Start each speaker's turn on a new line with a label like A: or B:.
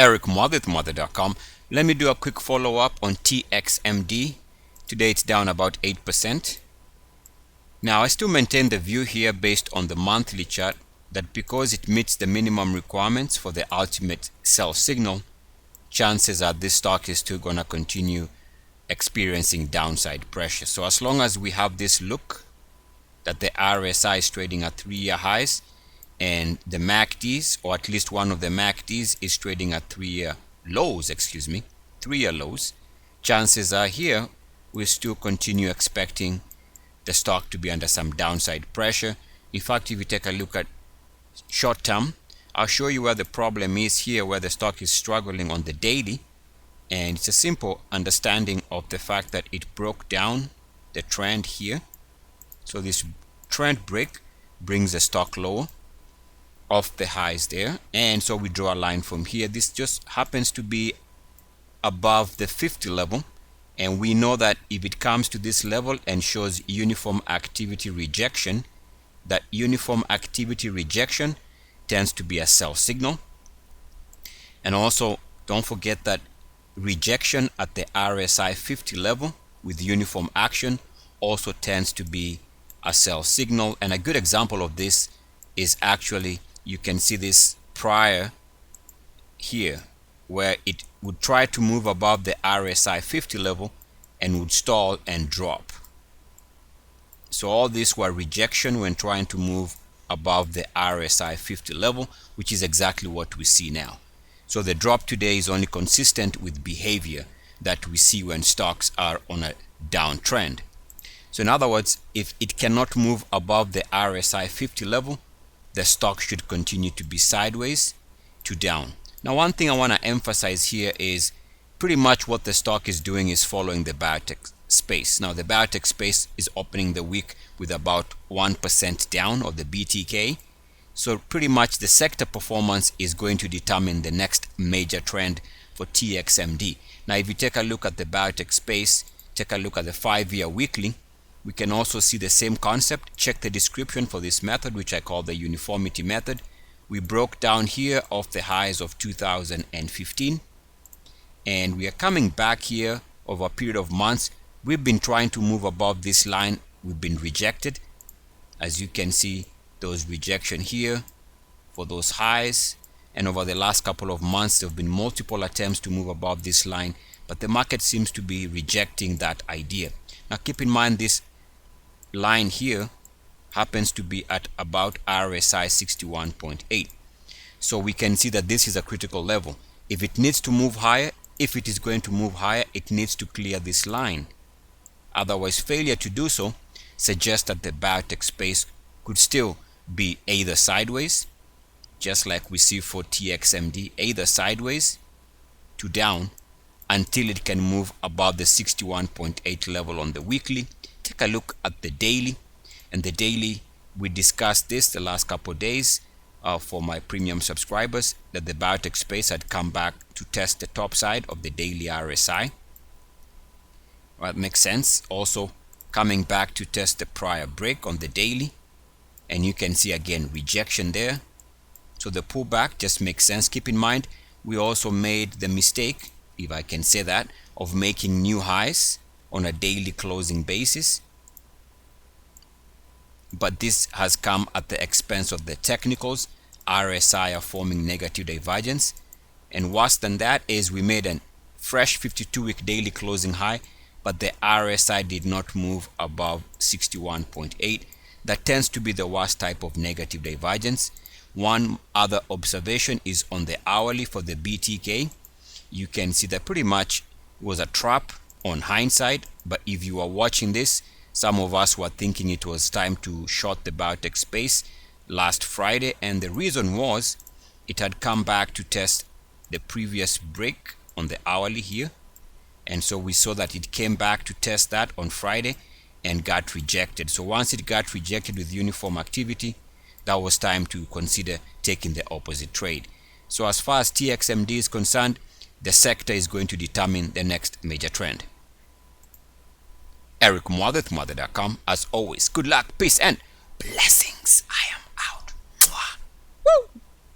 A: Eric Muathe, Muathe.com. Let me do a quick follow-up on TXMD. Today it's down about 8%. Now I still maintain the view here based on the monthly chart that because it meets the minimum requirements for the ultimate sell signal, chances are this stock is still going to continue experiencing downside pressure. So as long as we have this look that the RSI is trading at 3-year highs and the MACDs, or at least one of the MACDs, is trading at 3-year lows, 3-year lows, chances are here we still continue expecting the stock to be under some downside pressure. In fact, if you take a look at short term, I'll show you where the problem is here, where the stock is struggling on the daily, and it's a simple understanding of the fact that it broke down the trend here. So this trend break brings the stock lower off the highs there, and so we draw a line from here. This just happens to be above the 50 level, and we know that if it comes to this level and shows uniform activity rejection, that uniform activity rejection tends to be a sell signal. And also don't forget that rejection at the RSI 50 level with uniform action also tends to be a sell signal. And a good example of this is actually, you can see this prior here, where it would try to move above the RSI 50 level and would stall and drop. So all these were rejection when trying to move above the RSI 50 level, which is exactly what we see now. So the drop today is only consistent with behavior that we see when stocks are on a downtrend. So in other words, if it cannot move above the RSI 50 level, the stock should continue to be sideways to down. Now, one thing I want to emphasize here is pretty much what the stock is doing is following the biotech space. Now, the biotech space is opening the week with about 1% down of the BTK. So pretty much the sector performance is going to determine the next major trend for TXMD. Now, if you take a look at the biotech space, take a look at the 5-year weekly, we can also see the same concept. Check the description for this method, which I call the uniformity method. We broke down here off the highs of 2015, and we are coming back here over a period of months. We've been trying to move above this line. We've been rejected. As you can see, those rejection here for those highs, and over the last couple of months there have been multiple attempts to move above this line, but the market seems to be rejecting that idea. Now keep in mind, this line here happens to be at about RSI 61.8. So we can see that this is a critical level. If it needs to move higher, if it is going to move higher, it needs to clear this line. Otherwise, failure to do so suggests that the biotech space could still be either sideways, just like we see for TXMD, either sideways to down until it can move above the 61.8 level on the weekly. Take a look at the daily, and the daily, we discussed this the last couple of days for my premium subscribers, that the biotech space had come back to test the top side of the daily RSI. That makes sense. Also coming back to test the prior break on the daily, and you can see again rejection there. So the pullback just makes sense. Keep in mind, we also made the mistake, if I can say that, of making new highs on a daily closing basis, but this has come at the expense of the technicals. RSI are forming negative divergence, and worse than that is we made a fresh 52-week daily closing high, but the RSI did not move above 61.8. That tends to be the worst type of negative divergence. One other observation is on the hourly for the BTK. You can see that pretty much was a trap on hindsight, but if you are watching this, some of us were thinking it was time to short the biotech space last Friday, and the reason was it had come back to test the previous break on the hourly here, and so we saw that it came back to test that on Friday and got rejected. So once it got rejected with uniform activity, that was time to consider taking the opposite trade. So as far as TXMD is concerned, the sector is going to determine the next major trend. Eric Muathe, Muathe.com. As always, good luck, peace, and blessings.